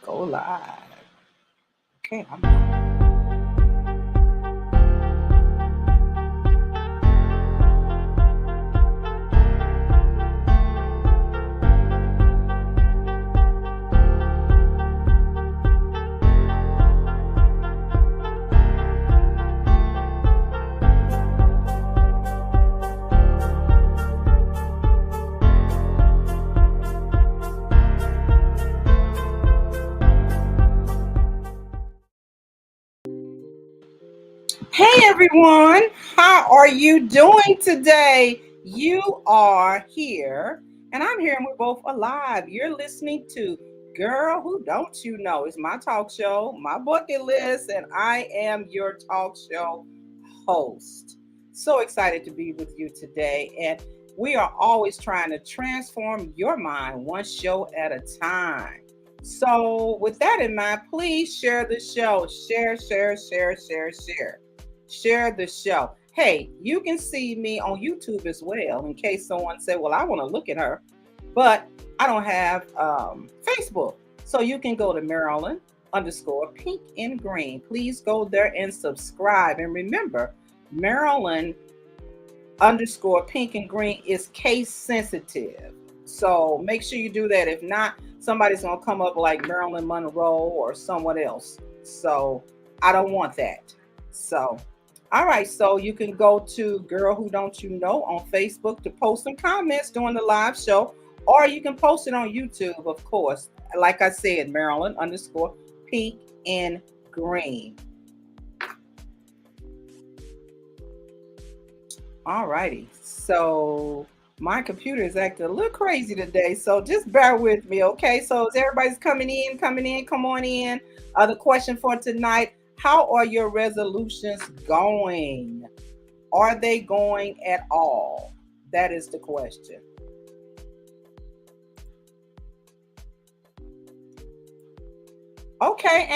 Go live. Okay, I'm Hey everyone, how are you doing today? You are here, and I'm here, and we're both alive. You're listening to Girl Who Don't You Know? It's my talk show, my bucket list, and I am your talk show host. So excited to be with you today, and we are always trying to transform your mind one show at a time. So, with that in mind, please share the show. Share the show. Hey, you can see me on YouTube as well in case someone said, well, I want to look at her, but I don't have Facebook. So you can go to Maryland underscore pink and green. Please go there and subscribe. And remember, Maryland underscore pink and green is case sensitive. So make sure you do that. If not, somebody's going to come up like Marilyn Monroe or someone else. So I don't want that. So all right, so you can go to Girl Who Don't You Know on Facebook to post some comments during the live show, or you can post it on YouTube, of course. Like I said, Maryland underscore pink and green. All righty, so my computer is acting a little crazy today, so just bear with me, okay? So as everybody's coming in, come on in. The question for tonight: how are your resolutions going? Are they going at all? That is the question. Okay,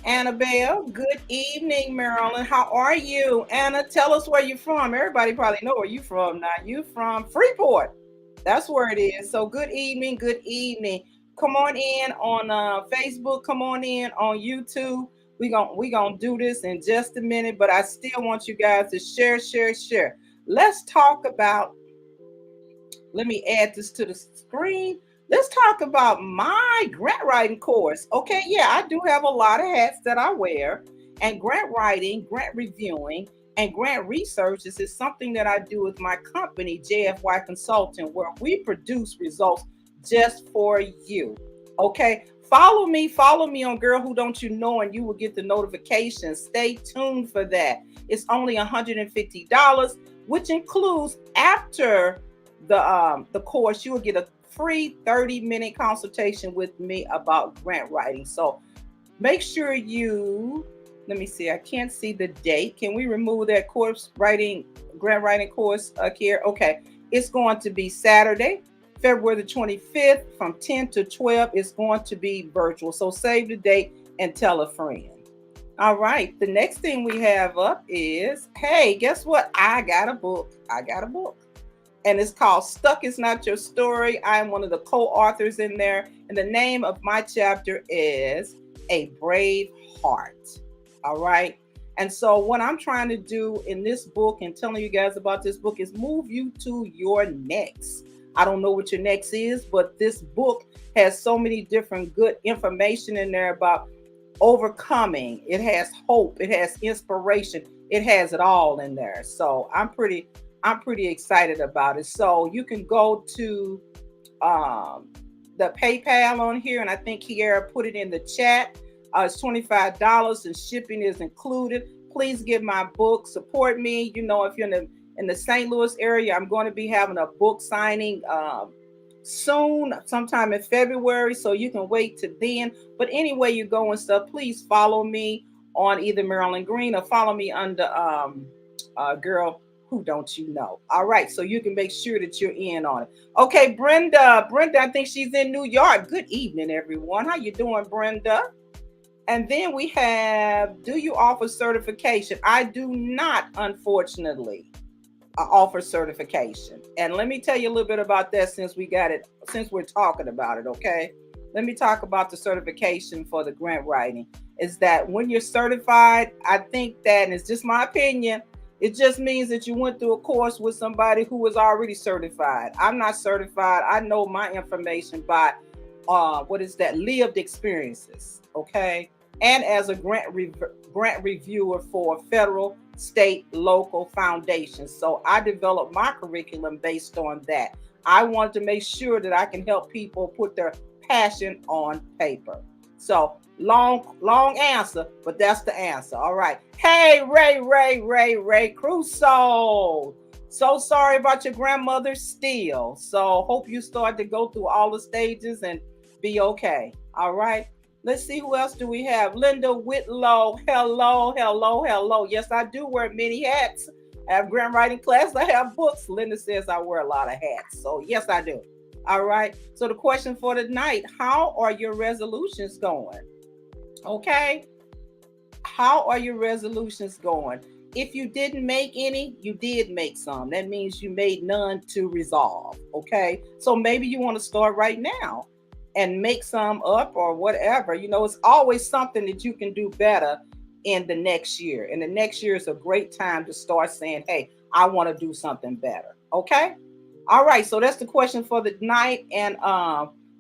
Annabelle. Good evening, Marilyn. How are you? Anna, tell us where you're from. Everybody probably know where you're from now. You from Freeport. That's where it is. So good evening, good evening. Come on in on Facebook. Come on in on YouTube. We gonna do this in just a minute, but I still want you guys to share. Let's talk about. Let me add this to the screen. Let's talk about my grant writing course. Okay, yeah, I do have a lot of hats that I wear, and grant writing, grant reviewing, and grant research is something that I do with my company, JFY Consulting, where we produce results just for you. Okay, follow me on Girl Who Don't You Know, and you will get the notifications. Stay tuned for that. It's only $150, which includes after the course, you will get a free 30-minute consultation with me about grant writing. So make sure you let me see. I can't see the date. Can we remove that grant writing course here? Okay. It's going to be Saturday, February the 25th from 10 to 12. It's going to be virtual. So save the date and tell a friend. All right. The next thing we have up is, hey, guess what? I got a book. And it's called Stuck Is Not Your Story. I'm one of the co-authors in there. And the name of my chapter is A Brave Heart. All right. And so what I'm trying to do in this book and telling you guys about this book is move you to your next. I don't know what your next is, but this book has so many different good information in there about overcoming. It has hope. It has inspiration. It has it all in there. So I'm pretty excited about it. So you can go to the PayPal on here, and I think Kiara put it in the chat. It's $25 and shipping is included. Please get my book. Support me. You know, if you're in the St. Louis area, I'm going to be having a book signing soon, sometime in February. So you can wait to then. But anyway, you go and stuff, please follow me on either Marilyn Green or follow me under Girl Who Don't You Know. All right, so you can make sure that you're in on it. Okay, Brenda, I think she's in New York. Good evening, everyone. How you doing, Brenda? And then we have, do you offer certification? I do not, unfortunately, offer certification. And let me tell you a little bit about that since we're talking about it, okay? let me talk about the certification for the grant writing. Is that when you're certified, I think that, and it's just my opinion, it just means that you went through a course with somebody who was already certified. I'm not certified. I know my information by what is that, lived experiences, okay? And as a grant reviewer for federal, state, local foundations. So I developed my curriculum based on that. I wanted to make sure that I can help people put their passion on paper. So long answer, but that's the answer. All right. Hey, Ray Crusoe. So sorry about your grandmother still. So hope you start to go through all the stages and be okay. All right. Let's see, who else do we have? Linda Whitlow. Hello. Yes, I do wear many hats. I have grant writing class. I have books. Linda says I wear a lot of hats. So yes, I do. All right. So the question for tonight, how are your resolutions going? Okay. How are your resolutions going? If you didn't make any, you did make some. That means you made none to resolve. Okay. So maybe you want to start right now and make some up or whatever. You know, it's always something that you can do better in the next year. And the next year is a great time to start saying, hey, I want to do something better. Okay. All right. So that's the question for the night. And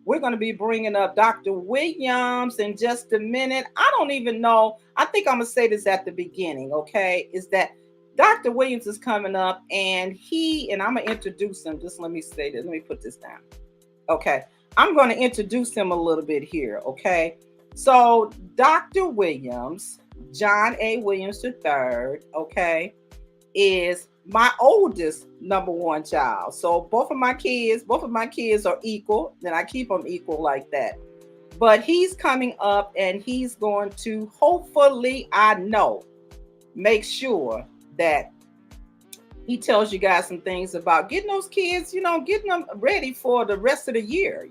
we're going to be bringing up Dr. Williams in just a minute. I don't even know. I think I'm going to say this at the beginning. Okay. Is that Dr. Williams is coming up, and I'm going to introduce him. Just let me say this. Let me put this down. Okay. I'm going to introduce him a little bit here, okay? So Dr. Williams, John A. Williams III, okay, is my oldest number one child. So both of my kids are equal, and I keep them equal like that. But he's coming up, and he's going to hopefully, I know, make sure that he tells you guys some things about getting those kids, getting them ready for the rest of the year.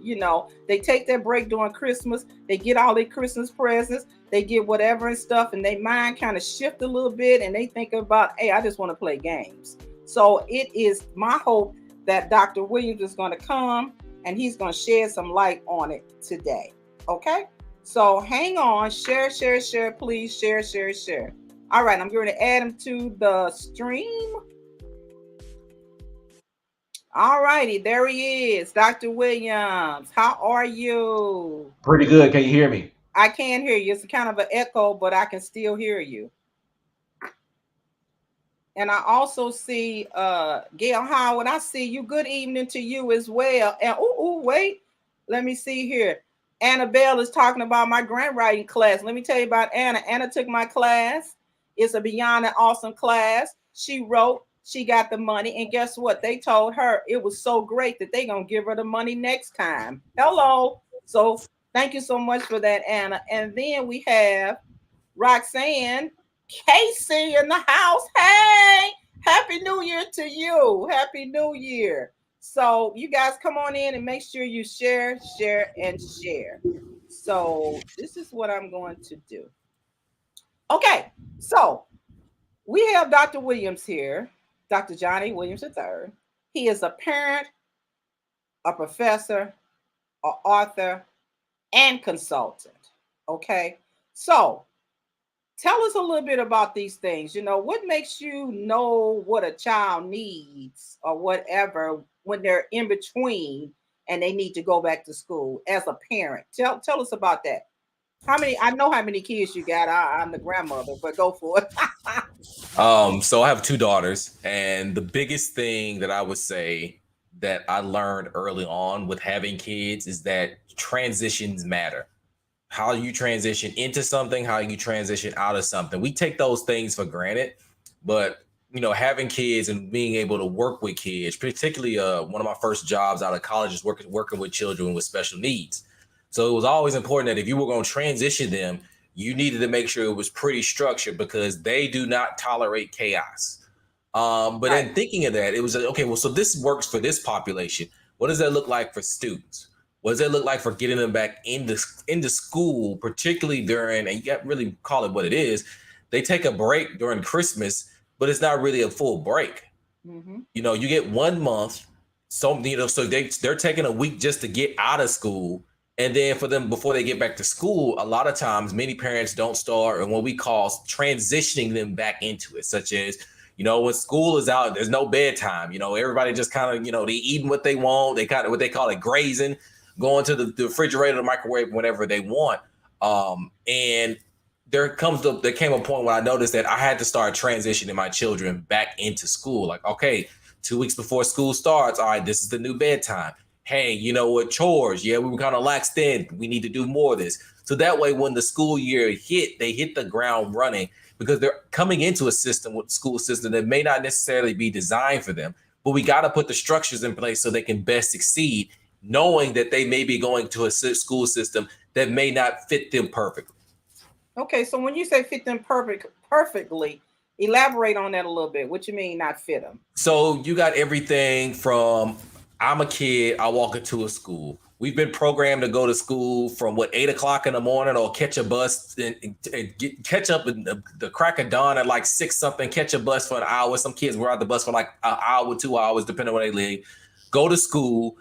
They take their break during Christmas. They get all their Christmas presents. They get whatever and stuff, and their mind kind of shift a little bit, and they think about, hey, I just want to play games. So it is my hope that Dr. Williams is going to come, and he's going to shed some light on it today. Okay? So hang on. Share, please. Share. All right, I'm going to add him to the stream. All righty, there he is, Dr. Williams. How are you? Pretty good. Can you hear me? I can hear you. It's kind of an echo, but I can still hear you. And I also see Gail Howard. I see you. Good evening to you as well. And wait, let me see here. Annabelle is talking about my grant writing class. Let me tell you about Anna. Anna took my class. It's a beyond an awesome class. She wrote. She got the money, and guess what? They told her it was so great that they're going to give her the money next time. Hello. So thank you so much for that, Anna. And then we have Roxanne Casey in the house. Hey, Happy New Year to you. Happy New Year. So you guys come on in and make sure you share. So this is what I'm going to do. Okay, so we have Dr. Williams here. Dr. Johnny Williams III. He is a parent, a professor, an author, and consultant. Okay. So tell us a little bit about these things. What makes you know what a child needs or whatever when they're in between and they need to go back to school as a parent? Tell us about that. I know how many kids you got. I'm the grandmother, but go for it. So I have two daughters, and the biggest thing that I would say that I learned early on with having kids is that transitions matter. How you transition into something, how you transition out of something. We take those things for granted, but having kids and being able to work with kids, particularly one of my first jobs out of college is working with children with special needs. So it was always important that if you were going to transition them, you needed to make sure it was pretty structured because they do not tolerate chaos. But then thinking of that, it was okay, well, so this works for this population. What does that look like for students? What does that look like for getting them back into school, particularly during, and you got to really call it what it is, they take a break during Christmas, but it's not really a full break. Mm-hmm. You get 1 month, so they're taking a week just to get out of school. And then for them, before they get back to school, a lot of times many parents don't start on what we call transitioning them back into it, such as, when school is out, there's no bedtime. Everybody just kind of, they eating what they want. They kind of what they call it grazing, going to the refrigerator, the microwave, whenever they want. And there came a point where I noticed that I had to start transitioning my children back into school. Like, okay, 2 weeks before school starts, all right, this is the new bedtime. Hey, you know what, chores? Yeah, we were kind of laxed in. We need to do more of this. So that way, when the school year they hit the ground running, because they're coming into a school system that may not necessarily be designed for them. But we got to put the structures in place so they can best succeed, knowing that they may be going to a school system that may not fit them perfectly. Okay, so when you say fit them perfectly, elaborate on that a little bit. What you mean not fit them? So you got everything from, I'm a kid, I walk into a school. We've been programmed to go to school from 8 o'clock in the morning, or catch a bus and catch up in the crack of dawn at like 6 something, catch a bus for an hour. Some kids were out the bus for like an hour, 2 hours, depending on where they live. Go to school,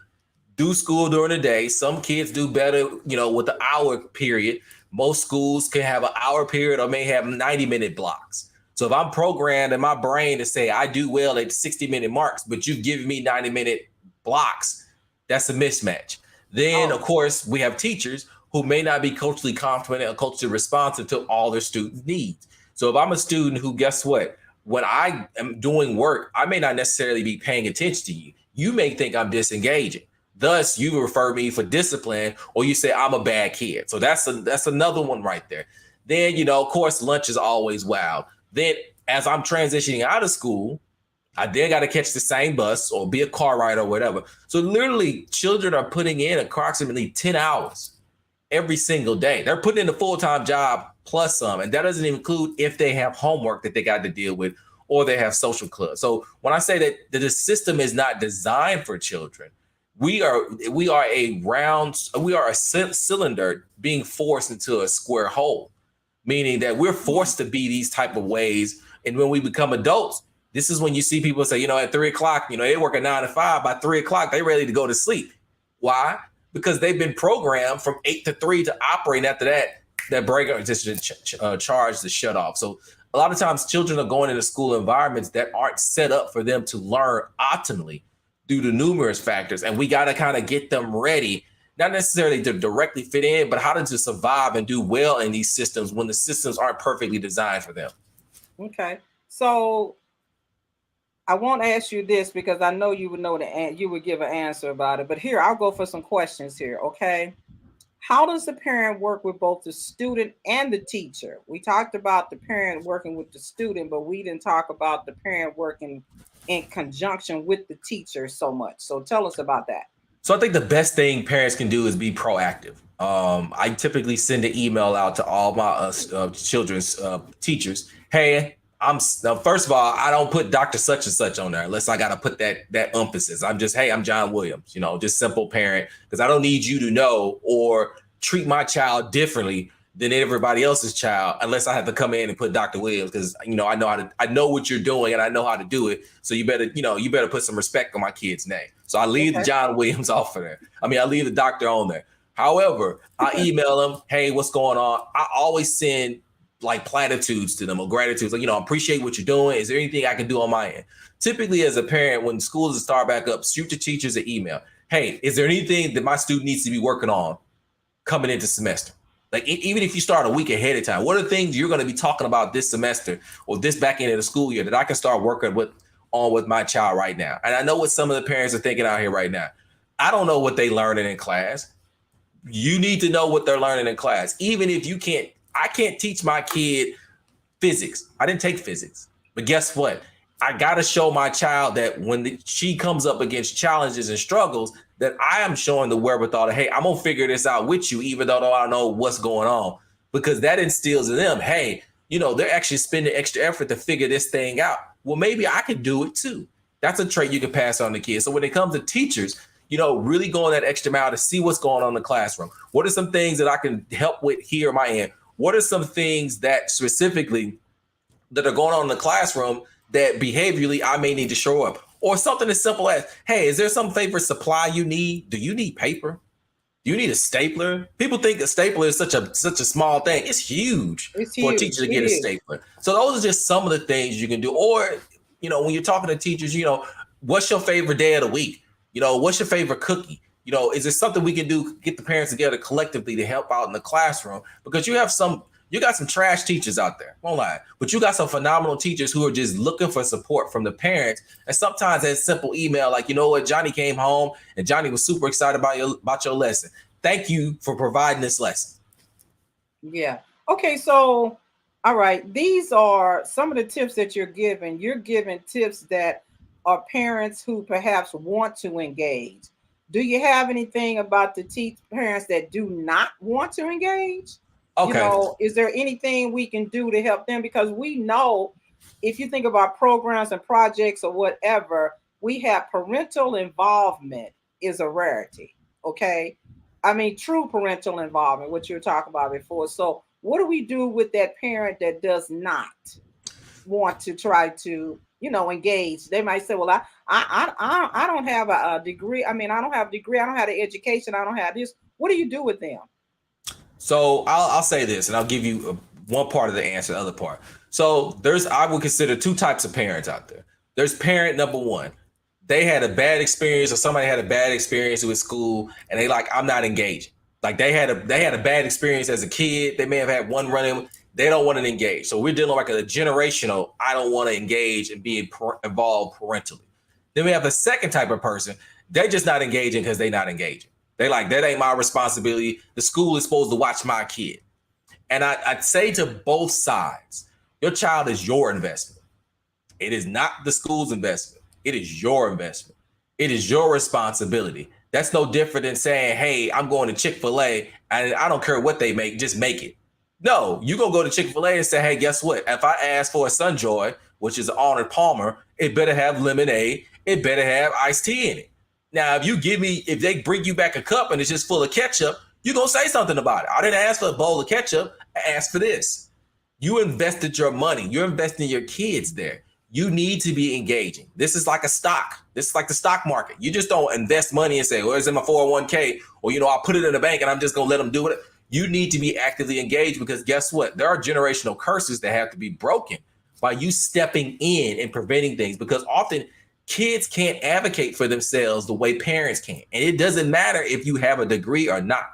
do school during the day. Some kids do better, with the hour period. Most schools can have an hour period or may have 90-minute blocks. So if I'm programmed in my brain to say I do well at 60-minute marks, but you've given me 90-minute blocks, that's a mismatch. Then, of course, we have teachers who may not be culturally confident or culturally responsive to all their students' needs. So if I'm a student who, guess what? When I am doing work, I may not necessarily be paying attention to you. You may think I'm disengaging. Thus, you refer me for discipline, or you say I'm a bad kid. So that's another one right there. Then, of course, lunch is always wild. Then as I'm transitioning out of school, I then got to catch the same bus or be a car ride or whatever. So literally, children are putting in approximately 10 hours every single day. They're putting in a full-time job plus some. And that doesn't include if they have homework that they got to deal with, or they have social clubs. So when I say that the system is not designed for children, we are a cylinder being forced into a square hole, meaning that we're forced to be these type of ways. And when we become adults, this is when you see people say, at 3 o'clock, they work a 9 to 5. By 3 o'clock, they're ready to go to sleep. Why? Because they've been programmed from 8 to 3 to operate. After that breaker just charge the shut off. So a lot of times children are going into school environments that aren't set up for them to learn optimally due to numerous factors. And we got to kind of get them ready, not necessarily to directly fit in, but how to just survive and do well in these systems when the systems aren't perfectly designed for them. Okay. So I won't ask you this because I know you would know you would give an answer about it. But here, I'll go for some questions here. Okay. How does the parent work with both the student and the teacher? We talked about the parent working with the student, but we didn't talk about the parent working in conjunction with the teacher so much. So tell us about that. So I think the best thing parents can do is be proactive. I typically send an email out to all my children's teachers. Hey, first of all, I don't put Dr. Such and Such on there unless I got to put that emphasis. I'm just, hey, I'm John Williams, just simple parent, because I don't need you to know or treat my child differently than everybody else's child unless I have to come in and put Dr. Williams, because I know what you're doing and I know how to do it. So you better put some respect on my kid's name. So I leave the John Williams off of there. I leave the doctor on there. However, I email them, hey, what's going on? I always send like platitudes to them or gratitude. Like, appreciate what you're doing. Is there anything I can do on my end? Typically, as a parent, when schools start back up, shoot the teachers an email. Hey, is there anything that my student needs to be working on coming into semester? Like, even if you start a week ahead of time, what are the things you're going to be talking about this semester or this back end of the school year that I can start working with my child right now? And I know what some of the parents are thinking out here right now. I don't know what they're learning in class. You need to know what they're learning in class. Even if I can't teach my kid physics. I didn't take physics. But guess what? I got to show my child that when she comes up against challenges and struggles, that I am showing the wherewithal to, hey, I'm going to figure this out with you, even though I don't know what's going on. Because that instills in them, hey, they're actually spending extra effort to figure this thing out. Well, maybe I could do it too. That's a trait you can pass on to kids. So when it comes to teachers, really going that extra mile to see what's going on in the classroom. What are some things that I can help with here on my end? What are some things that specifically that are going on in the classroom that behaviorally I may need to show up? Or something as simple as, hey, is there some favorite supply you need? Do you need paper? Do you need a stapler? People think a stapler is such a small thing. It's huge for a teacher to get a stapler. So those are just some of the things you can do. Or, when you're talking to teachers, what's your favorite day of the week? What's your favorite cookie? Is there something we can do, get the parents together collectively to help out in the classroom? Because you got some trash teachers out there, won't lie, but you got some phenomenal teachers who are just looking for support from the parents. And sometimes that simple email, like, you know what, Johnny came home and Johnny was super excited about your lesson. Thank you for providing this lesson. Yeah. Okay. So, all right. These are some of the tips that you're giving. You're giving tips that are parents who perhaps want to engage. Do you have anything about the parents that do not want to engage? Okay. Is there anything we can do to help them? Because we know if you think about programs and projects or whatever, we have parental involvement is a rarity. Okay. I mean, true parental involvement, what you were talking about before. So what do we do with that parent that does not want to try to, engage? They might say, well, I don't have a degree. I mean, I don't have a degree. I don't have the education. I don't have this. What do you do with them? So I'll say this, and I'll give you one part of the answer, the other part. So I would consider two types of parents out there. There's parent number one. They had a bad experience, or somebody had a bad experience with school, and they like, I'm not engaging. Like they had a bad experience as a kid. They may have had one run-in. They don't want to engage. So we're dealing like a generational, I don't want to engage and be involved parentally. Then we have the second type of person. They're just not engaging because they're not engaging. They like, that ain't my responsibility. The school is supposed to watch my kid. And I'd say to both sides, your child is your investment. It is not the school's investment. It is your investment. It is your responsibility. That's no different than saying, hey, I'm going to Chick-fil-A and I don't care what they make, just make it. No, you're going to go to Chick-fil-A and say, hey, guess what? If I ask for a Sunjoy, which is an Arnold Palmer, it better have lemonade. It better have iced tea in it. Now, if they bring you back a cup and it's just full of ketchup, you're going to say something about it. I didn't ask for a bowl of ketchup. I asked for this. You invested your money. You're investing your kids there. You need to be engaging. This is like a stock. This is like the stock market. You just don't invest money and say, well, it's in my 401k, or, I'll put it in the bank and I'm just going to let them do it. You need to be actively engaged, because guess what? There are generational curses that have to be broken by you stepping in and preventing things, because often kids can't advocate for themselves the way parents can. And it doesn't matter if you have a degree or not.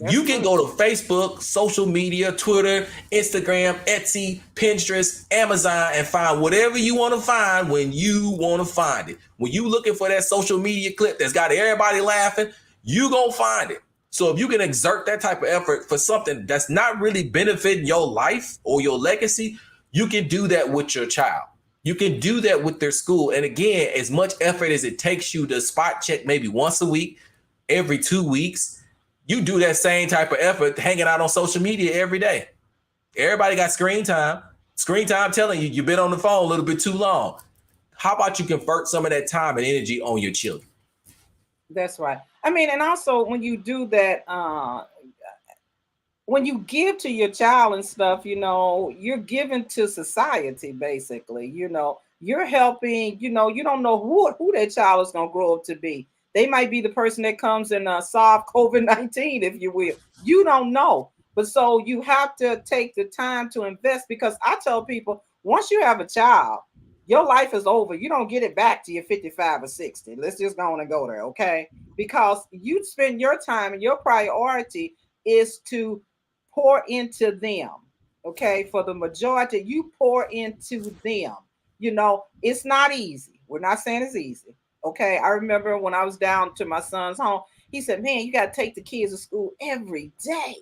You can go to Facebook, social media, Twitter, Instagram, Etsy, Pinterest, Amazon, and find whatever you want to find when you want to find it. When you looking for that social media clip that's got everybody laughing, you gonna find it. So if you can exert that type of effort for something that's not really benefiting your life or your legacy, you can do that with your child. You can do that with their school. And again, as much effort as it takes you to spot check maybe once a week, every 2 weeks, you do that same type of effort hanging out on social media every day. Everybody got screen time. Screen time telling you've been on the phone a little bit too long. How about you convert some of that time and energy on your children? That's right. I mean, and also when you do that, when you give to your child and stuff, you're giving to society, basically. You're helping, you don't know who that child is going to grow up to be. They might be the person that comes and solve COVID-19, if you will. You don't know. But so you have to take the time to invest, because I tell people, once you have a child, your life is over. You don't get it back to your 55 or 60. Let's just go on and go there, okay? Because you spend your time, and your priority is to pour into them, okay? For the majority, you pour into them. It's not easy. We're not saying it's easy. Okay, I remember when I was down to my son's home, he said, man, you got to take the kids to school every day,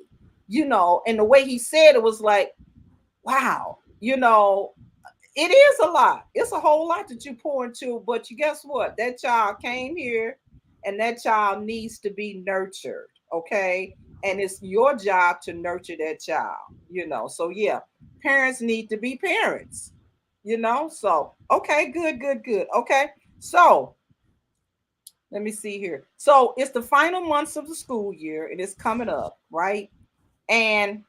and the way he said it was like, wow, it is a lot. It's a whole lot that you pour into, but guess what? That child came here and that child needs to be nurtured, okay? And it's your job to nurture that child, so yeah, parents need to be parents, so, okay, good. Okay, so let me see here. So it's the final months of the school year and it's coming up, right? And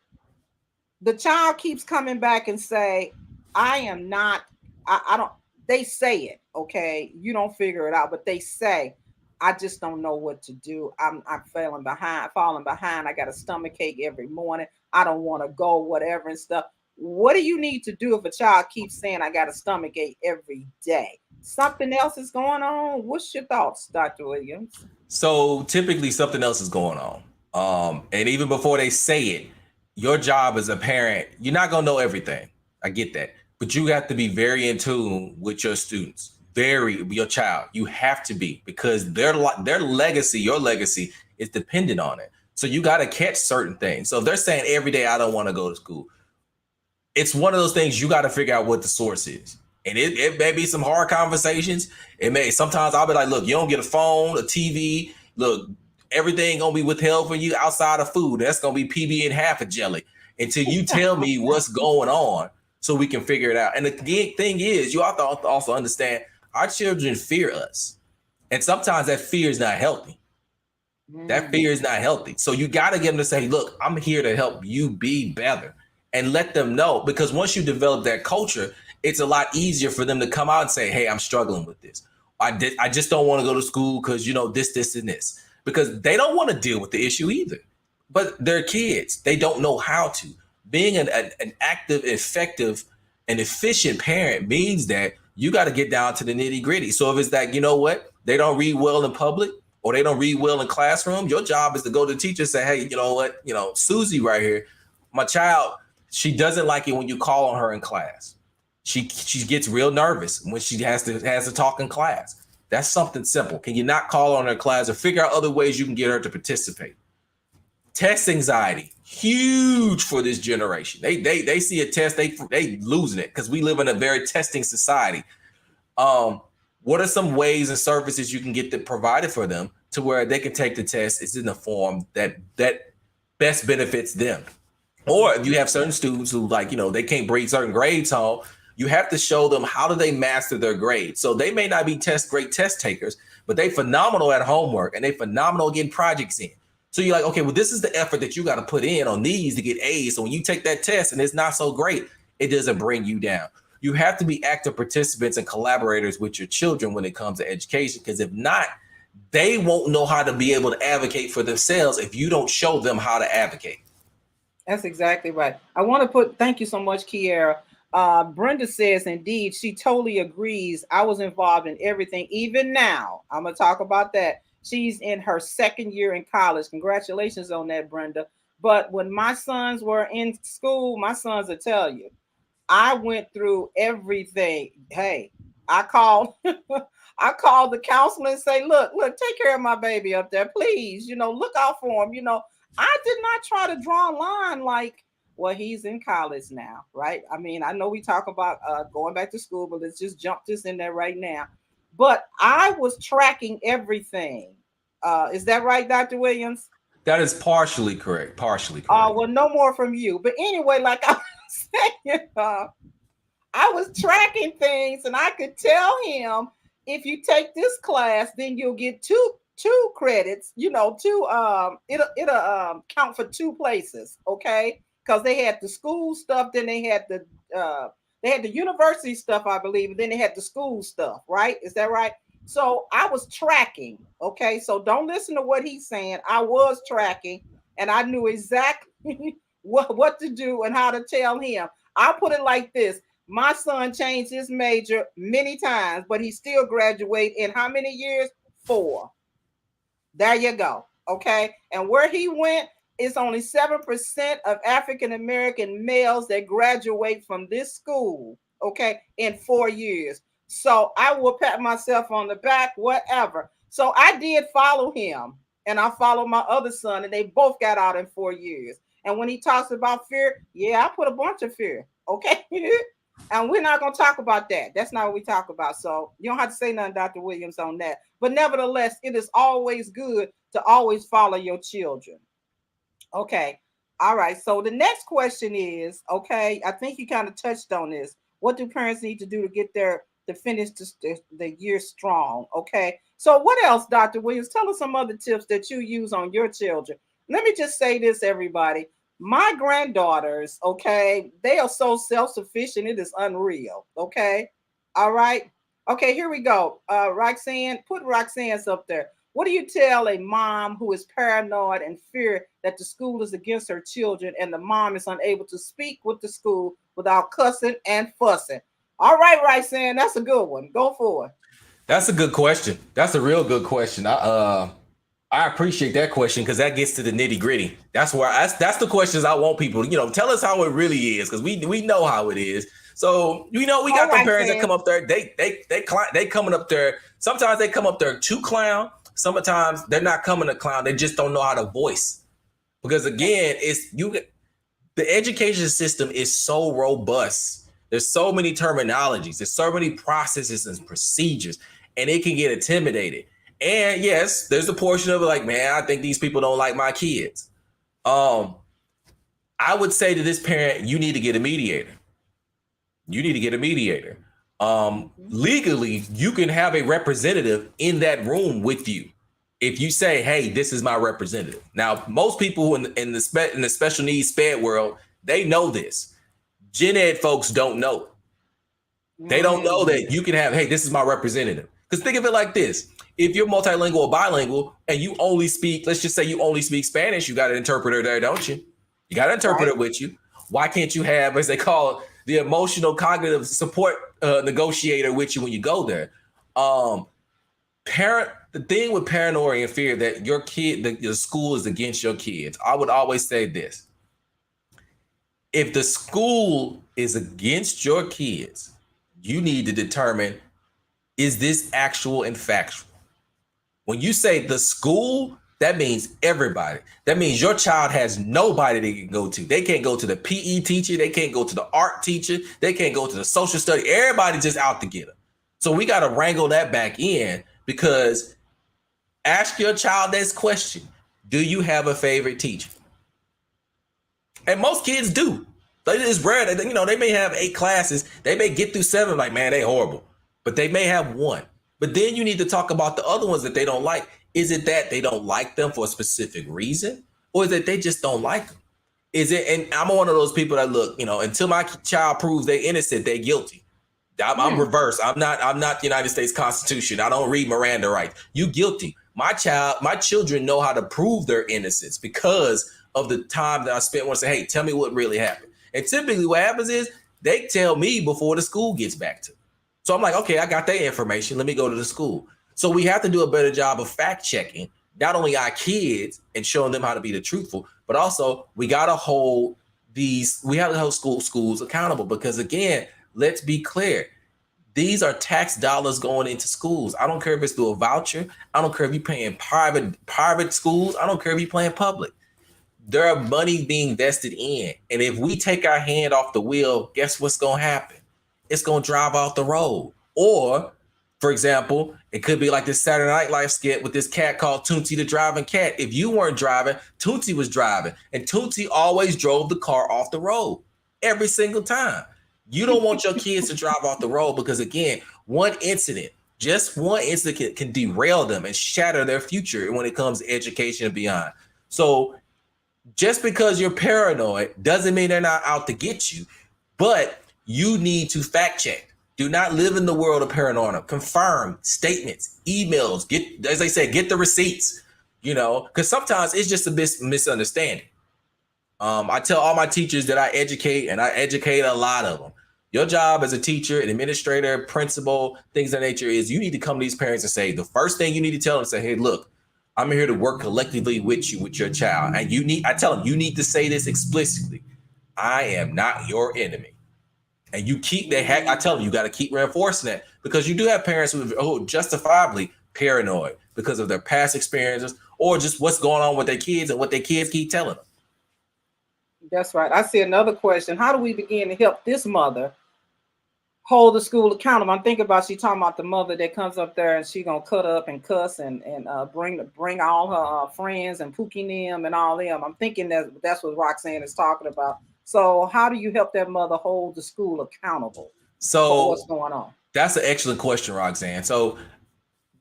the child keeps coming back and say, I am not, I don't, they say it, okay? You don't figure it out, but they say, I just don't know what to do. I'm falling behind. I got a stomach ache every morning. I don't want to go, whatever and stuff. What do you need to do if a child keeps saying I got a stomach ache every day? Something else is going on. What's your thoughts, Dr. Williams? So typically something else is going on. And even before they say it, your job as a parent, you're not gonna know everything. I get that. But you have to be very in tune with your students, your child. You have to be, because their legacy, your legacy, is dependent on it. So you got to catch certain things. So if they're saying every day I don't want to go to school, it's one of those things you got to figure out what the source is. And it may be some hard conversations. Sometimes I'll be like, look, you don't get a phone, a TV. Look, everything gonna be withheld from you outside of food. That's gonna be PB and half a jelly until you tell me what's going on so we can figure it out. And the thing is, you have to also understand our children fear us. And sometimes that fear is not healthy. That fear is not healthy. So you got to get them to say, look, I'm here to help you be better, and let them know, because once you develop that culture, it's a lot easier for them to come out and say, hey, I'm struggling with this. I just don't want to go to school because, this, and this, because they don't want to deal with the issue either. But they're kids. They don't know how to. Being an active, effective, and efficient parent means that you got to get down to the nitty gritty. So if it's that, they don't read well in public, or they don't read well in classroom, your job is to go to the teacher and say, hey, you know what, Susie right here, my child, she doesn't like it when you call on her in class. She gets real nervous when she has to talk in class. That's something simple. Can you not call on her in class, or figure out other ways you can get her to participate? Test anxiety, huge for this generation. They see a test, they losing it, because we live in a very testing society. What are some ways and services you can get that provided for them to where they can take the test? It's in the form that best benefits them. Or if you have certain students who, like, they can't bring certain grades home, you have to show them how do they master their grades. So they may not be great test takers, but they phenomenal at homework, and they phenomenal getting projects in. So you're like, okay, well, this is the effort that you got to put in on these to get A's. So when you take that test and it's not so great, it doesn't bring you down. You have to be active participants and collaborators with your children when it comes to education, because if not, they won't know how to be able to advocate for themselves if you don't show them how to advocate. That's exactly right. Thank you so much, Kiera. Brenda says, indeed, she totally agrees. I was involved in everything. Even now, I'm going to talk about that. She's in her second year in college. Congratulations on that, Brenda. But when my sons were in school, my sons will tell you, I went through everything. Hey, I called the counselor and say, look, take care of my baby up there, please. Look out for him. I did not try to draw a line like, well, he's in college now, right? I mean, I know we talk about going back to school, but let's just jump this in there right now. But I was tracking everything. Is that right, Dr. Williams? That is partially correct. Partially correct. Well, no more from you. But anyway, like I was saying, I was tracking things, and I could tell him, if you take this class, then you'll get two credits. It'll count for 2 places, okay? Because they had the school stuff, then they had the university stuff, I believe, and then they had the school stuff, right? Is that right? So I was tracking, okay? So don't listen to what he's saying. I was tracking, and I knew exactly what to do and how to tell him. I'll put it like this. My son changed his major many times, but he still graduated in how many years? 4. There you go, okay? And where he went, it's only 7% of African American males that graduate from this school, okay, in 4 years. So I will pat myself on the back, whatever. So I did follow him, and I followed my other son, and they both got out in 4 years. And when he talks about fear, yeah, I put a bunch of fear, okay? And we're not going to talk about that. That's not what we talk about. So you don't have to say nothing, Dr. Williams, on that. But nevertheless, it is always good to always follow your children. Okay. All right. So the next question is, okay, I think you kind of touched on this. What do parents need to do to finish the year strong? Okay. So what else, Dr. Williams? Tell us some other tips that you use on your children. Let me just say this, everybody. My granddaughters, okay, they are so self-sufficient. It is unreal. Okay. All right. Okay, here we go. Roxanne, put Roxanne's up there. What do you tell a mom who is paranoid and fear that the school is against her children and the mom is unable to speak with the school without cussing and fussing? All right, Roxanne, that's a good one. Go for it. That's a good question. That's a real good question. I appreciate that question because that gets to the nitty gritty. That's the questions I want people. Tell us how it really is because we know how it is. So we got the parents that come up there. They coming up there. Sometimes they come up there to clown. Sometimes they're not coming to clown. They just don't know how to voice. Because again, the education system is so robust. There's so many terminologies. There's so many processes and procedures, and it can get intimidated. And yes, there's a portion of it like, man, I think these people don't like my kids. I would say to this parent, you need to get a mediator. You need to get a mediator. Legally, you can have a representative in that room with you. If you say, hey, this is my representative. Now, most people in the special needs SPED world, they know this. Gen Ed folks don't know. They don't know that you can have, hey, this is my representative. Because think of it like this. If you're multilingual or bilingual and you only speak, let's just say you only speak Spanish, you got an interpreter there, don't you? You got an interpreter with you. Why can't you have, as they call it, the emotional cognitive support negotiator with you when you go there? The thing with paranoia and fear that your school is against your kids. I would always say this. If the school is against your kids, you need to determine, is this actual and factual? When you say the school, that means everybody. That means your child has nobody they can go to. They can't go to the PE teacher. They can't go to the art teacher. They can't go to the social study. Everybody just out to get them. So we got to wrangle that back in because ask your child this question. Do you have a favorite teacher? And most kids do. It's rare that, they may have 8 classes. They may get through 7 like, man, they horrible. But they may have 1. But then you need to talk about the other ones that they don't like. Is it that they don't like them for a specific reason? Or is it they just don't like them? And I'm one of those people that look, until my child proves they're innocent, they're guilty. I'm reverse. I'm not the United States Constitution. I don't read Miranda rights. You guilty. My children know how to prove their innocence because of the time that I spent when I say, hey, tell me what really happened. And typically what happens is they tell me before the school gets back to them. So I'm like, okay, I got their information. Let me go to the school. So we have to do a better job of fact checking, not only our kids and showing them how to be the truthful, but also we got to hold schools accountable because again, let's be clear. These are tax dollars going into schools. I don't care if it's through a voucher. I don't care if you're paying private schools. I don't care if you're playing public. There are money being invested in. And if we take our hand off the wheel, guess what's going to happen? It's going to drive off the road. Or, for example, it could be like this Saturday Night Live skit with this cat called Toonsie the Driving Cat. If you weren't driving, Toonsie was driving. And Toonsie always drove the car off the road every single time. You don't want your kids to drive off the road because, again, just one incident can derail them and shatter their future when it comes to education and beyond. So just because you're paranoid doesn't mean they're not out to get you, but you need to fact check. Do not live in the world of paranoia. Confirm statements, emails, as they say, get the receipts, because sometimes it's just a misunderstanding. I tell all my teachers that I educate, and I educate a lot of them. Your job as a teacher, an administrator, principal, things of that nature is you need to come to these parents and say, the first thing you need to tell them, say, hey, look, I'm here to work collectively with you, with your child. And I tell them, you need to say this explicitly. I am not your enemy. And I tell them, you got to keep reinforcing that because you do have parents who are justifiably paranoid because of their past experiences or just what's going on with their kids and what their kids keep telling them. That's right. I see another question. How do we begin to help this mother hold the school accountable? I'm thinking about, she talking about the mother that comes up there and she gonna cut up and cuss and bring all her friends and Pookie them and all them. I'm thinking that's what Roxanne is talking about. So how do you help that mother hold the school accountable for what's going on? That's an excellent question, Roxanne. So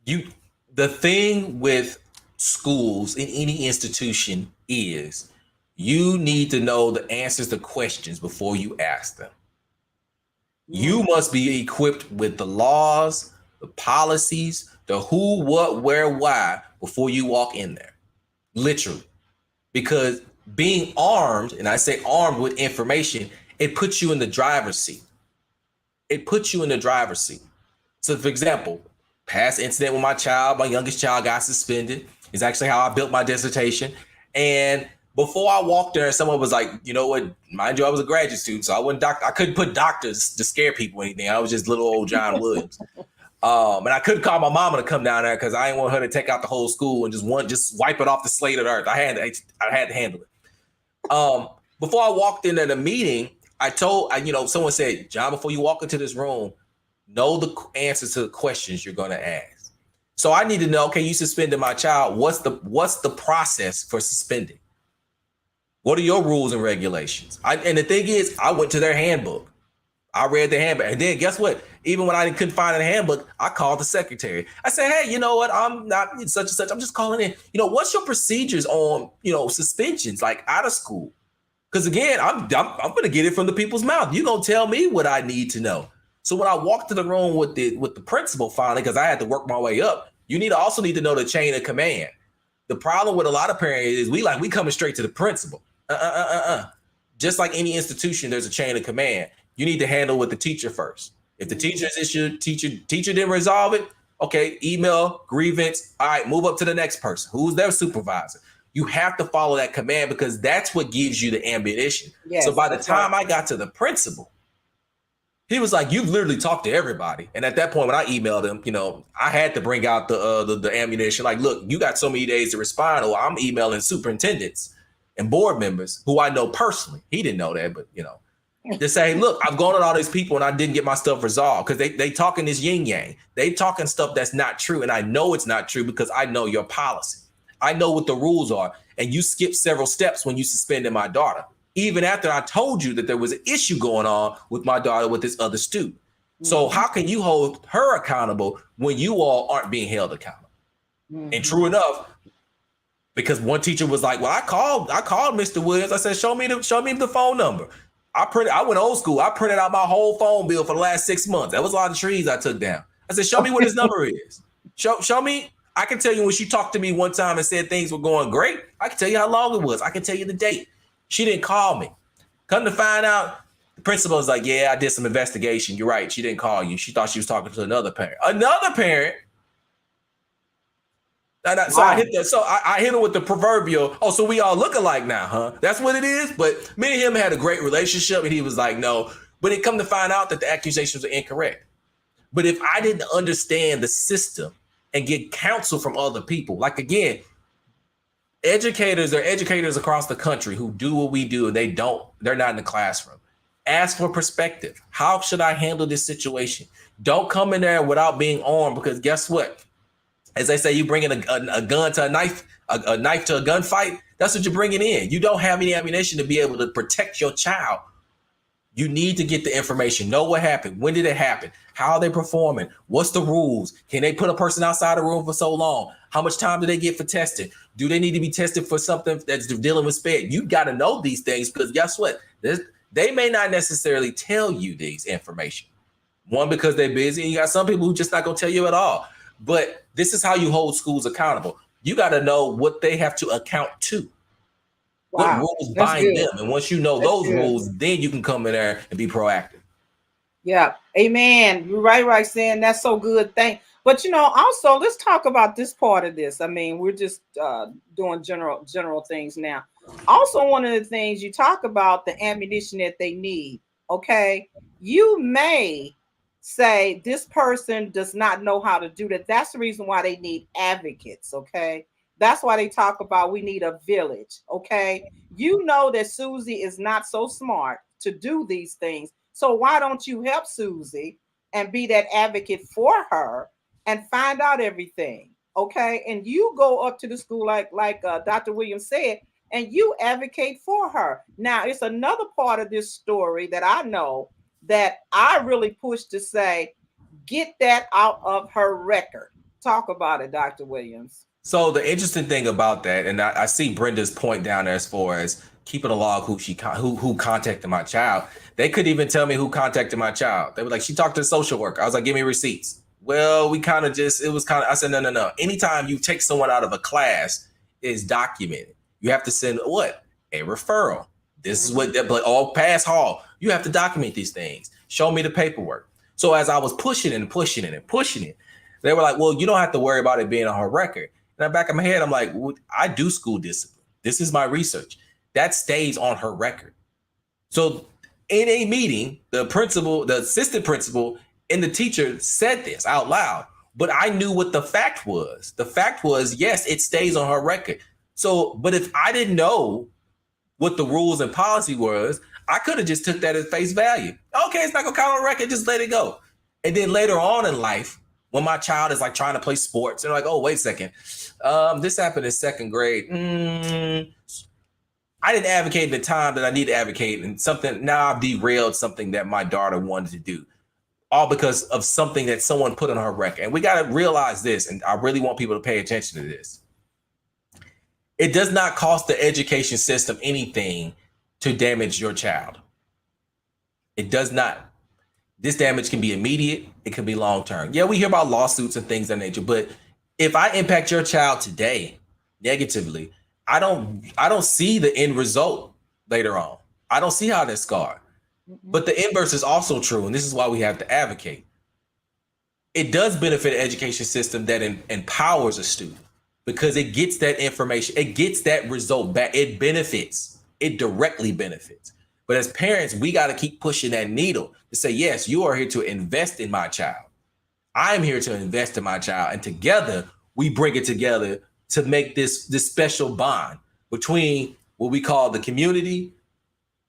the thing with schools in any institution is you need to know the answers to questions before you ask them. You must be equipped with the laws, the policies, the who, what, where, why before you walk in there. Literally. Because being armed, and I say armed with information, it puts you in the driver's seat. It puts you in the driver's seat. So, for example, past incident with my youngest child got suspended is actually how I built my dissertation. And before I walked there, someone was like, you know what, mind you, I was a graduate student, so I couldn't put doctors to scare people or anything. I was just little old John Williams. And I couldn't call my mama to come down there because I didn't want her to take out the whole school and just wipe it off the slate of the earth. I had to handle it. Before I walked into the meeting, someone said, John, before you walk into this room, know the answers to the questions you're going to ask. So I need to know, okay, you suspended my child. What's the process for suspending? What are your rules and regulations? And the thing is, I went to their handbook. I read the handbook. And then guess what? Even when I couldn't find a handbook, I called the secretary. I said, hey, you know what? I'm not such and such. I'm just calling in. What's your procedures on, suspensions, like out of school? Because again, I'm going to get it from the people's mouth. You're going to tell me what I need to know. So when I walked to the room with the principal finally, because I had to work my way up, you also need to know the chain of command. The problem with a lot of parents is we coming straight to the principal. Just like any institution, there's a chain of command. You need to handle with the teacher first. If the teacher's issue, teacher didn't resolve it, okay, email, grievance, all right, move up to the next person. Who's their supervisor? You have to follow that command because that's what gives you the ammunition. Yes, so by the time I got to the principal, he was like, you've literally talked to everybody. And at that point, when I emailed him, I had to bring out the ammunition. Like, look, you got so many days to respond, or I'm emailing superintendents and board members who I know personally. He didn't know that, but, to say, look, I've gone to all these people and I didn't get my stuff resolved because they talking this yin yang. They talking stuff that's not true. And I know it's not true because I know your policy. I know what the rules are. And you skipped several steps when you suspended my daughter, even after I told you that there was an issue going on with my daughter with this other student. Mm-hmm. So how can you hold her accountable when you all aren't being held accountable? Mm-hmm. And true enough, because one teacher was like, well, I called Mr. Williams. I said, show me the phone number. I went old school. I printed out my whole phone bill for the last 6 months. That was a lot of trees I took down. I said, show me what his number is. Show me. I can tell you when she talked to me one time and said things were going great. I can tell you how long it was. I can tell you the date. She didn't call me. Come to find out, the principal was like, yeah, I did some investigation. You're right. She didn't call you. She thought she was talking to another parent. Another parent. So wow. I hit him with the proverbial, so we all look alike now, huh? That's what it is. But me and him had a great relationship, and he was like, no. But it come to find out that the accusations are incorrect. But if I didn't understand the system and get counsel from other people, like again, educators are educators across the country who do what we do, and they're not in the classroom. Ask for perspective. How should I handle this situation? Don't come in there without being armed, because guess what? As they say, you bringing a gun to a knife to a gunfight. That's what you're bringing in. You don't have any ammunition to be able to protect your child. You need to get the information. Know what happened. When did it happen? How are they performing? What's the rules? Can they put a person outside the room for so long? How much time do they get for testing? Do they need to be tested for something that's dealing with SPED? You got to know these things, because guess what? They may not necessarily tell you these information. One, because they're busy. And you got some people who just not going to tell you at all. But this is how you hold schools accountable. You got to know what they have to account to. Wow. What rules bind them. And once you know those rules, then you can come in there and be proactive. Yeah. Amen. You're right, saying that's so good. But also let's talk about this part of this. I mean, we're just doing general things now. Also, one of the things you talk about, the ammunition that they need. Okay. You may say this person does not know how to do that. That's the reason why they need advocates. Okay. That's why they talk about we need a village. Okay. You know that Susie is not so smart to do these things. So why don't you help Susie and be that advocate for her and find out everything? Okay. And you go up to the school like Dr. Williams said, and you advocate for her. Now, it's another part of this story that I know that I really push to say, get that out of her record. Talk about it, Dr. Williams. So the interesting thing about that, and I see Brenda's point down there as far as keeping a log who contacted my child. They couldn't even tell me who contacted my child. They were like, she talked to the social worker. I was like, give me receipts. well, we kind of just, it was kind of, I said, no. Anytime you take someone out of a class, is documented. You have to send what? A referral. This is what, but all pass hall. You have to document these things. Show me the paperwork. So as I was pushing it, they were like, well, you don't have to worry about it being on her record. And in the back of my head, I'm like, well, I do school discipline. This is my research. That stays on her record. So in a meeting, the principal, the assistant principal, and the teacher said this out loud, but I knew what the fact was. The fact was, yes, it stays on her record. So, but if I didn't know what the rules and policy was, I could have just took that at face value. Okay, it's not gonna count on record, just let it go. And then later on in life, when my child is like trying to play sports, they're like, oh, wait a second, this happened in second grade. I didn't advocate the time that I need to advocate, and something now I've derailed something that my daughter wanted to do, all because of something that someone put on her record. And we got to realize this, and I really want people to pay attention to this. It does not cost the education system anything to damage your child. It does not. This damage can be immediate. It can be long-term. Yeah, we hear about lawsuits and things of that nature, but if I impact your child today negatively, I don't see the end result later on. I don't see how they're scarred. But the inverse is also true, and this is why we have to advocate. It does benefit an education system that empowers a student because it gets that information, it gets that result back. It benefits, it directly benefits. But as parents, we got to keep pushing that needle to say, yes, you are here to invest in my child. I'm here to invest in my child. And together, we bring it together to make this special bond between what we call the community,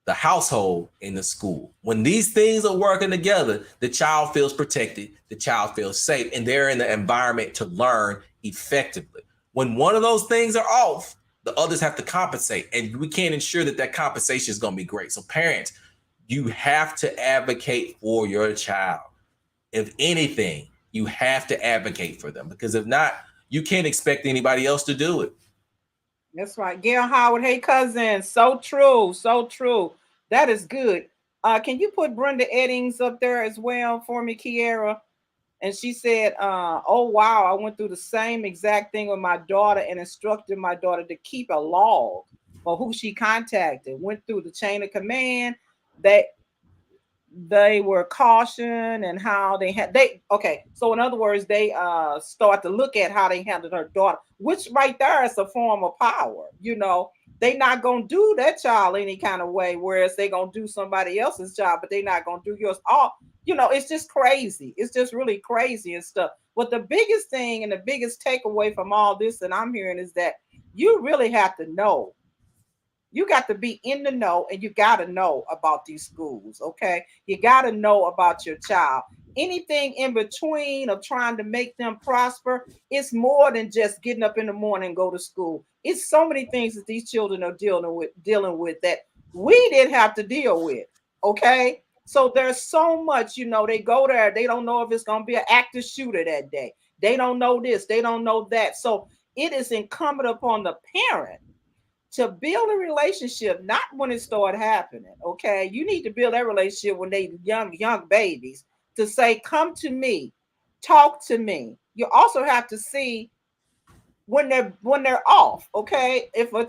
the household, and the school. When these things are working together, the child feels protected, the child feels safe, and they're in the environment to learn effectively. When one of those things are off, the others have to compensate, and we can't ensure that that compensation is going to be great. So parents, you have to advocate for your child. If anything, you have to advocate for them, because if not, you can't expect anybody else to do it. That's right. Gail Howard, hey cousin. So true. So true. That is good. Can you put Brenda Eddings up there as well for me, Kiera? And she said, oh, wow, I went through the same exact thing with my daughter and instructed my daughter to keep a log for who she contacted. Went through the chain of command. They were cautioned and how okay. So in other words, they start to look at how they handled her daughter, which right there is a form of power. You know, they not gonna do that child any kind of way, whereas they gonna do somebody else's job, but they not gonna do yours. All, you know, it's just crazy. It's just really crazy and stuff. But the biggest thing and the biggest takeaway from all this that I'm hearing is that you really have to know. You got to be in the know, and you got to know about these schools, okay? You got to know about your child. Anything in between of trying to make them prosper, it's more than just getting up in the morning and go to school. It's so many things that these children are dealing with that we didn't have to deal with, okay? So there's so much, you know, they go there, they don't know if it's going to be an active shooter that day. They don't know this, they don't know that. So it is incumbent upon the parent to build a relationship, not when it started happening. Okay, you need to build that relationship when they young babies, to say, come to me, talk to me. You also have to see when they're off. Okay, if my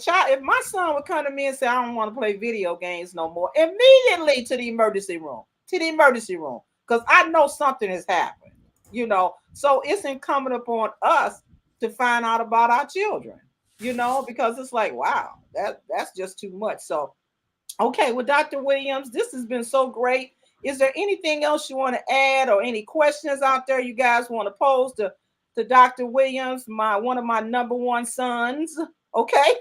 son would come to me and say, I don't want to play video games no more, immediately to the emergency room, because I know something has happened. You know, so it's incumbent upon us to find out about our children. You know, because it's like, wow, that's just too much. So, okay, well, Dr. Williams, this has been so great. Is there anything else you want to add, or any questions out there you guys want to pose to Dr. Williams, one of my number one sons? Okay.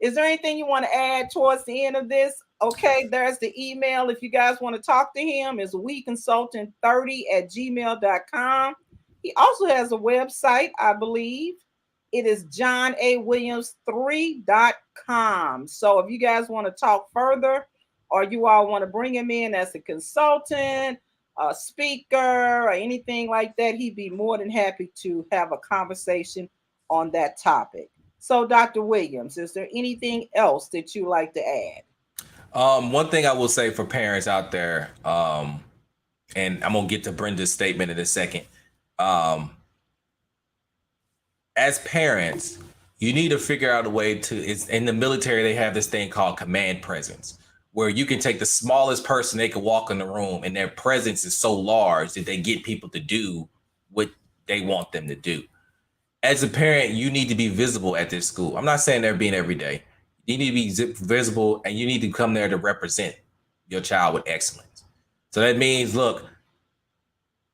Is there anything you want to add towards the end of this? Okay, there's the email. If you guys want to talk to him, it's weconsultant30@gmail.com. He also has a website, I believe. It is johnawilliams3.com. So if you guys want to talk further, or you all want to bring him in as a consultant, a speaker, or anything like that, he'd be more than happy to have a conversation on that topic. So, Dr. Williams, is there anything else that you like to add? One thing I will say for parents out there, and I'm going to get to Brenda's statement in a second. Um, as parents, you need to figure out a way to. It's in the military. They have this thing called command presence, where you can take the smallest person, they can walk in the room, and their presence is so large that they get people to do what they want them to do. As a parent, you need to be visible at this school. I'm not saying they're being every day. You need to be visible, and you need to come there to represent your child with excellence. So that means, look,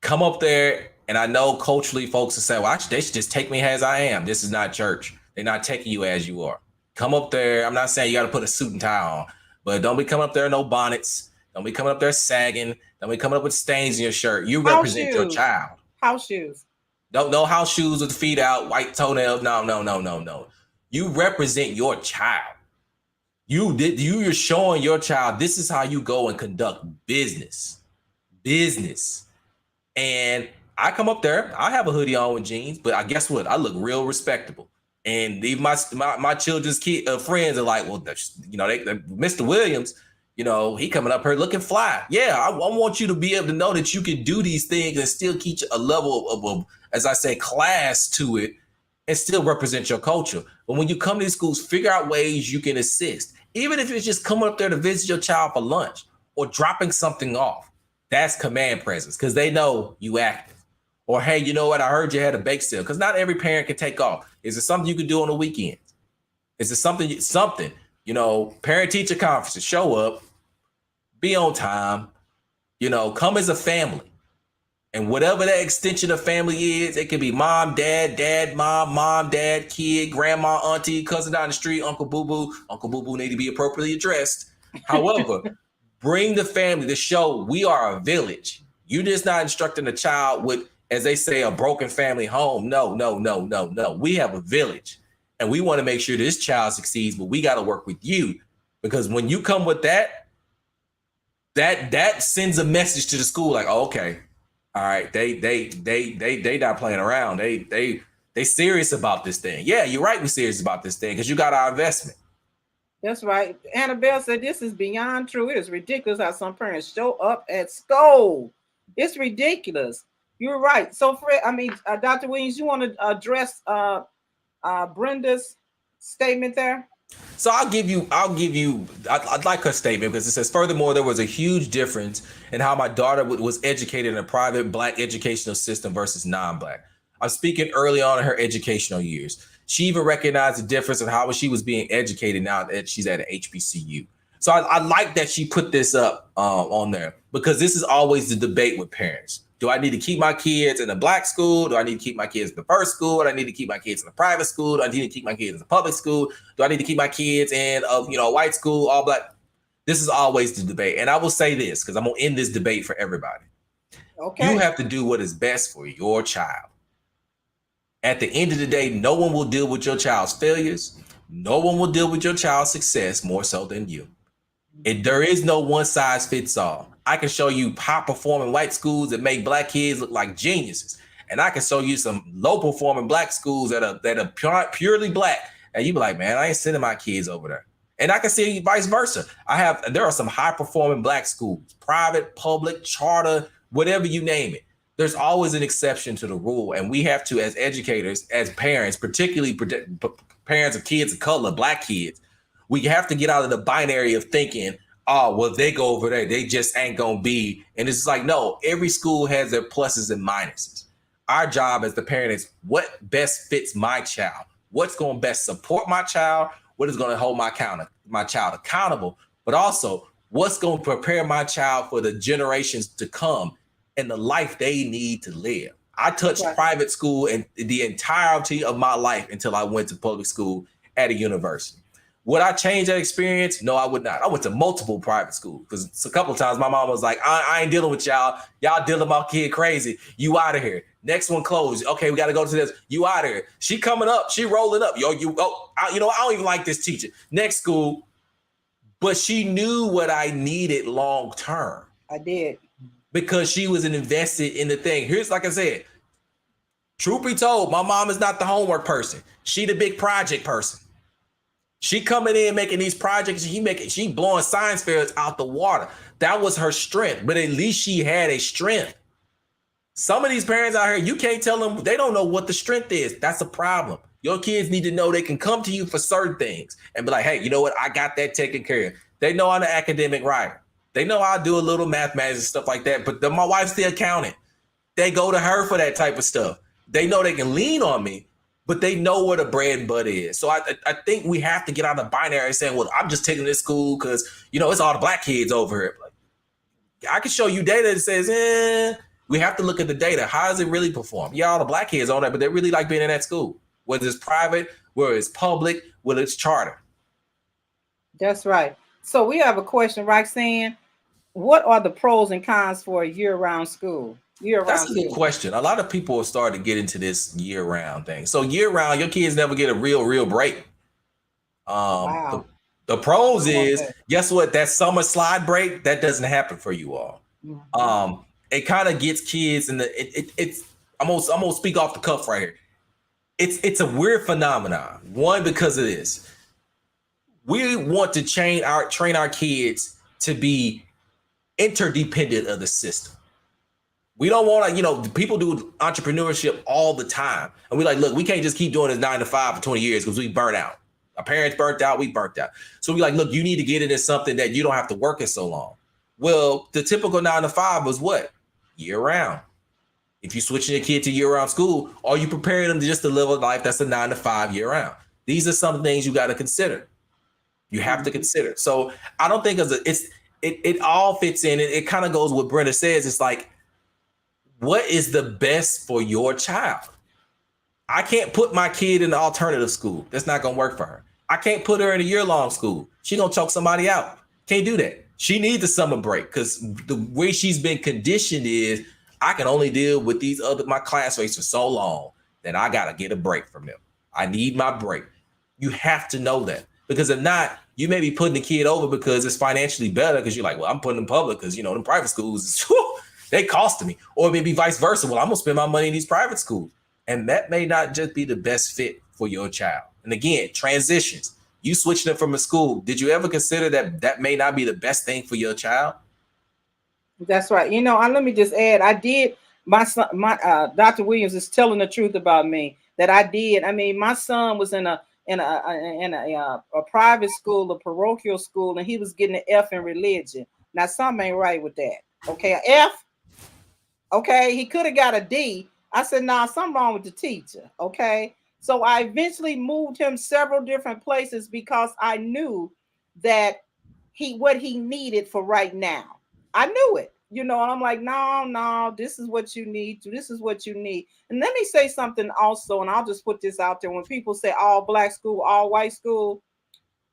come up there. And I know culturally folks will say, well, they should just take me as I am. This is not church. They're not taking you as you are. Come up there. I'm not saying you got to put a suit and tie on, but don't be coming up there no bonnets. Don't be coming up there sagging. Don't be coming up with stains in your shirt. You represent your child. House shoes. No house shoes with the feet out, white toenails. No. You represent your child. You're showing your child this is how you go and conduct business. And I come up there, I have a hoodie on with jeans, but I guess what? I look real respectable. And even my children's friends are like, well, Mr. Williams, he coming up here looking fly. Yeah, I want you to be able to know that you can do these things and still keep a level of, as I say, class to it and still represent your culture. But when you come to these schools, figure out ways you can assist. Even if it's just coming up there to visit your child for lunch or dropping something off. That's command presence because they know you active. Or, hey, you know what? I heard you had a bake sale because not every parent can take off. Is it something you can do on the weekends? Is it something, parent teacher conferences, show up, be on time, come as a family. And whatever that extension of family is, it could be mom, dad, mom, dad, kid, grandma, auntie, cousin down the street, Uncle Boo Boo. Uncle Boo Boo need to be appropriately addressed. However, bring the family to show we are a village. You're just not instructing a child with, as they say, a broken family home. No. We have a village and we want to make sure this child succeeds, but we got to work with you because when you come with that sends a message to the school like, oh, okay, all right, they not playing around. They serious about this thing. Yeah, you're right. We're serious about this thing because you got our investment. That's right. Annabelle said this is beyond true. It is ridiculous how some parents show up at school. It's ridiculous. You're right. So, Fred, Dr. Williams, you want to address Brenda's statement there? So I'd like her statement because it says, furthermore, there was a huge difference in how my daughter was educated in a private Black educational system versus non-Black. I'm speaking early on in her educational years. She even recognized the difference in how she was being educated now that she's at an HBCU. So I like that she put this up on there because this is always the debate with parents. Do I need to keep my kids in a Black school? Do I need to keep my kids in the first school? Do I need to keep my kids in a private school? Do I need to keep my kids in a public school? Do I need to keep my kids in a white school, all Black? This is always the debate. And I will say this because I'm going to end this debate for everybody. Okay. You have to do what is best for your child. At the end of the day, no one will deal with your child's failures. No one will deal with your child's success more so than you. And there is no one size fits all. I can show you high performing white schools that make Black kids look like geniuses. And I can show you some low performing Black schools that are purely Black. And you be like, man, I ain't sending my kids over there. And I can see vice versa. There are some high performing Black schools, private, public, charter, whatever you name it. There's always an exception to the rule. And we have to, as educators, as parents, particularly parents of kids of color, Black kids, we have to get out of the binary of thinking, oh, well, they go over there, they just ain't gonna be. And it's like, no, every school has their pluses and minuses. Our job as the parent is what best fits my child, what's gonna best support my child, what is gonna hold my child accountable, but also what's gonna prepare my child for the generations to come and the life they need to live. I touched private school and the entirety of my life until I went to public school at a university. Would I change that experience? No, I would not. I went to multiple private schools because a couple of times my mom was like, I ain't dealing with y'all. Y'all dealing with my kid crazy. You out of here. Next one closed. Okay, we got to go to this. You out of here. She coming up. She rolling up. I don't even like this teacher. Next school. But she knew what I needed long term. I did. Because she was invested in the thing. Here's, like I said, truth be told, my mom is not the homework person. She the big project person. She coming in making these projects. She blowing science fairs out the water. That was her strength. But at least she had a strength. Some of these parents out here, you can't tell them, they don't know what the strength is. That's a problem. Your kids need to know they can come to you for certain things and be like, hey, you know what? I got that taken care of. They know I'm an academic writer. They know I do a little mathematics and stuff like that, but my wife's the accountant. They go to her for that type of stuff. They know they can lean on me, but they know where the bread and butter is. So I think we have to get out of the binary saying, well, I'm just taking this school because, it's all the black kids over here. Like, I can show you data that says, we have to look at the data. How does it really perform? Yeah, all the black kids on that, but they really like being in that school, whether it's private, whether it's public, whether it's charter. That's right. So we have a question, Roxanne. What are the pros and cons for a year-round school? That's a good question. A lot of people are starting to get into this year-round thing. So year-round, your kids never get a real break. Wow. The pros is, guess what? That summer slide break, that doesn't happen for you all. Mm-hmm. It kind of gets kids in it's I'm gonna speak off the cuff right here. It's a weird phenomenon. One, because of this. We want to train our kids to be interdependent of the system. We don't want to, people do entrepreneurship all the time. And we're like, look, we can't just keep doing this 9 to 5 for 20 years because we burnt out. Our parents burnt out, we burnt out. So we're like, look, you need to get into something that you don't have to work it so long. Well, the typical 9 to 5 was what? Year round. If you're switching your kid to year-round school, are you preparing them just to live a life that's a 9 to 5 year round? These are some things you got to consider. You have to consider. So I don't think it all fits in. It kind of goes what Brenda says. It's like, what is the best for your child? I can't put my kid in an alternative school. That's not going to work for her. I can't put her in a year-long school. She's going to choke somebody out. Can't do that. She needs a summer break because the way she's been conditioned is I can only deal with my classmates for so long that I got to get a break from them. I need my break. You have to know that, because if not, you may be putting the kid over because it's financially better because you're like, well, I'm putting them public because, them private schools, they cost me. Or maybe vice versa. Well, I'm going to spend my money in these private schools. And that may not just be the best fit for your child. And again, transitions. You switching them from a school. Did you ever consider that may not be the best thing for your child? That's right. Let me just add, I did, my son, Dr. Williams is telling the truth about me that I did. I mean, my son was in a private school, a parochial school, and he was getting an F in religion. Now, something ain't right with that. Okay, an F. Okay, he could have got a D. I said, nah, something wrong with the teacher. Okay, so I eventually moved him several different places because I knew that what he needed for right now. I knew it, and I'm like, no, this is what you need. This is what you need. And let me say something also, and I'll just put this out there. When people say all black school, all white school,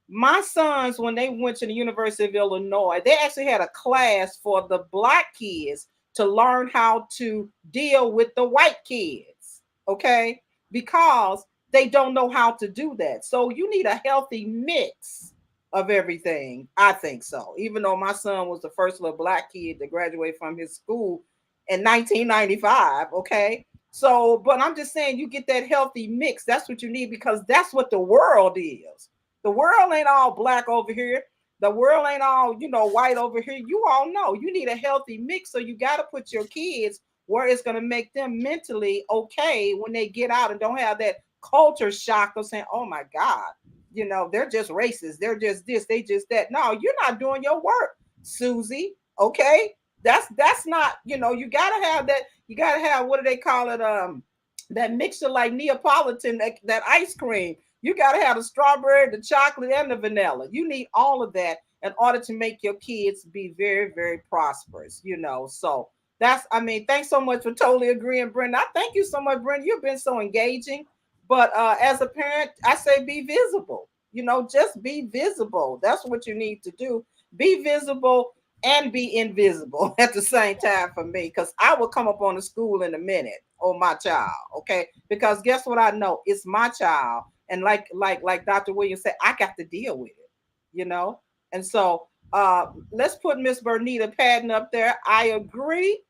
my sons, when they went to the University of Illinois, they actually had a class for the black kids to learn how to deal with the white kids, okay? Because they don't know how to do that. So you need a healthy mix of everything. I think so. Even though my son was the first little black kid to graduate from his school in 1995, okay? So, but I'm just saying, you get that healthy mix. That's what you need, because that's what the world is. The world ain't all black over here. The world ain't all, white over here. You all know you need a healthy mix. So you got to put your kids where it's going to make them mentally okay when they get out and don't have that culture shock of saying, oh my God, they're just racist. They're just this, they just that. No, you're not doing your work, Susie. Okay. That's not, you got to have that. You got to have, what do they call it? That mixture like Neapolitan, that ice cream. You got to have the strawberry, the chocolate, and the vanilla. You need all of that in order to make your kids be very, very prosperous, So thanks so much for totally agreeing, Brenda. I thank you so much, Brenda. You've been so engaging. But as a parent, I say be visible. Just be visible. That's what you need to do. Be visible and be invisible at the same time for me, because I will come up on the school in a minute on my child, okay? Because guess what I know? It's my child. And like Dr. Williams said, I got to deal with it, And so let's put Miss Bernita Patton up there. I agree.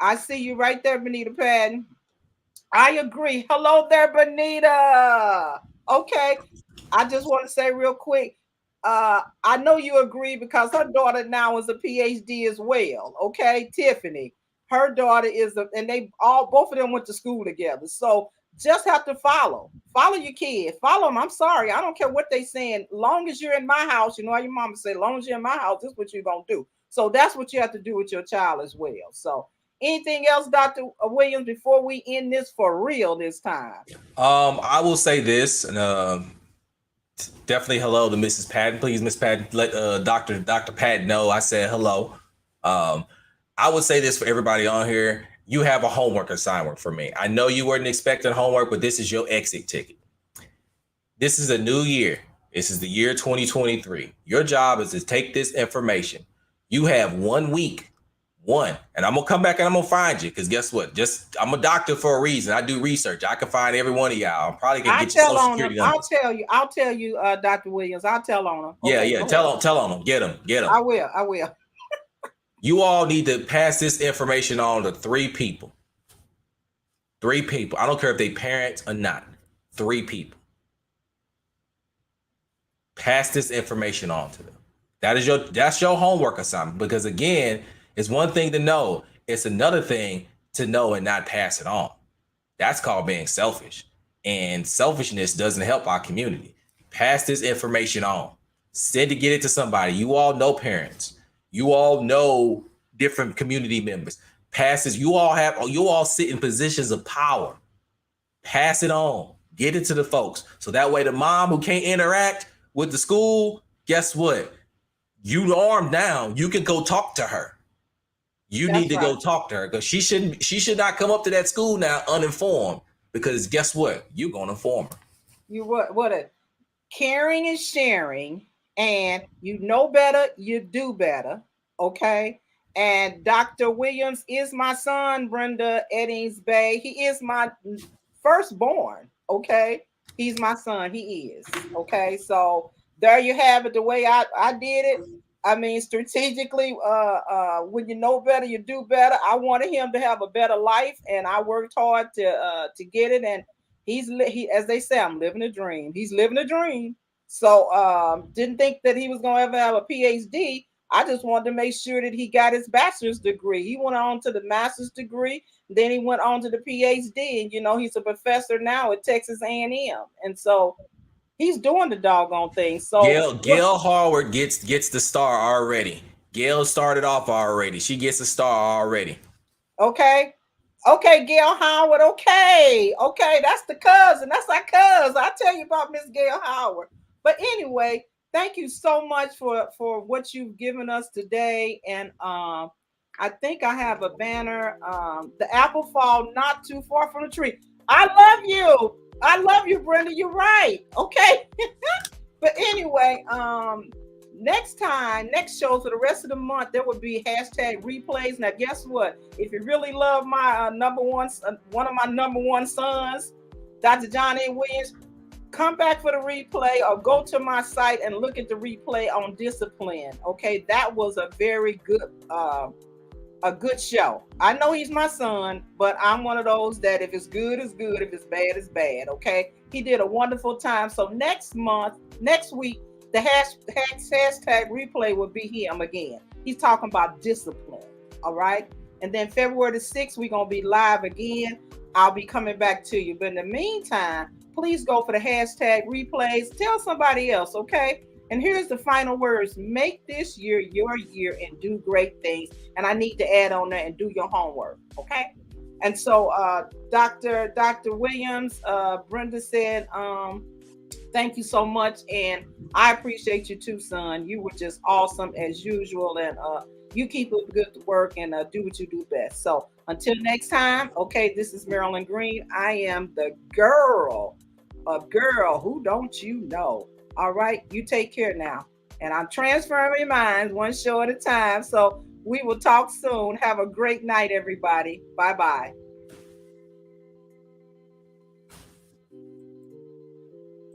I see you right there, Bernita Patton. I agree. Hello there, Bernita. Okay. I just want to say real quick, I know you agree because her daughter now is a PhD as well. Okay, Tiffany. Her daughter is and they both of them went to school together. So just have to follow your kid, follow them. I'm sorry, I don't care what they saying. Long as you're in my house, you know how your mama say, long as you're in my house, this is what you're gonna do. So that's what you have to do with your child as well. So anything else, Dr. Williams, before we end this for real this time? I will say this, and definitely hello to Mrs. Patton. Please, Miss Patton, let Dr. Patton know I said hello. I would say this for everybody on here. You have a homework assignment for me. I know you weren't expecting homework, but this is your exit ticket. This is a new year. This is the year 2023. Your job is to take this information. You have 1 week, and I'm gonna come back and I'm gonna find you, because guess what? I'm a doctor for a reason. I do research. I can find every one of y'all. I'm probably gonna get your social security numbers. I'll tell you, Dr. Williams. I'll tell on them. Okay, yeah. Tell on them. Get them. I will. You all need to pass this information on to 3 people. 3 people. I don't care if they parents or not. 3 people. Pass this information on to them. That's your homework assignment. Because again, it's one thing to know. It's another thing to know and not pass it on. That's called being selfish. And selfishness doesn't help our community. Pass this information on. Get it to somebody. You all know parents. You all know different community members. Pass this. You all sit in positions of power. Pass it on. Get it to the folks. So that way the mom who can't interact with the school, guess what? You armed down. You can go talk to her. You need to go talk to her, because she should not come up to that school now uninformed, because guess what? You're going to inform her. You what a caring and sharing, and you know better, you do better. Okay. And Dr. Williams is my son, Brenda Eddings Bay. He is my firstborn. Okay. He's my son. He is. Okay. So there you have it. The way I did it. I mean, strategically, when you know better, you do better. I wanted him to have a better life, and I worked hard to get it. And he, as they say, I'm living a dream. He's living a dream. So didn't think that he was going to ever have a PhD. I just wanted to make sure that he got his bachelor's degree. He went on to the master's degree. Then he went on to the PhD. And, you know, he's a professor now at Texas A&M. And so he's doing the doggone thing. So Gail Howard gets the star already. Gail started off already. She gets a star already. Okay, Gail Howard. Okay, that's the cousin. That's our cousin. I'll tell you about Miss Gail Howard. But anyway, thank you so much for what you've given us today. And I think I have a banner. The apple fall not too far from the tree. I love you, Brenda. You're right. Okay. But anyway, next show for the rest of the month, there will be #replays. Now, guess what? If you really love my one of my number one sons, Dr. John A. Williams, come back for the replay or go to my site and look at the replay on discipline. Okay, that was a very good show. I know he's my son, but I'm one of those that if it's good, it's good. If it's bad, it's bad. Okay, he did a wonderful time. So next week, the hashtag replay will be him again. He's talking about discipline. All right, and then February the 6th, we're gonna be live again. I'll be coming back to you. But in the meantime, please go for the hashtag replays. Tell somebody else, okay? And here's the final words. Make this year your year and do great things. And I need to add on that and do your homework, okay? And so Dr. Williams, Brenda said, thank you so much. And I appreciate you too, son. You were just awesome as usual. And you keep up good work and do what you do best. So until next time, okay, this is Marilyn Green. I am the girl who don't you know. All right, you take care now. And I'm transferring minds one show at a time. So we will talk soon. Have a great night, everybody. Bye-bye.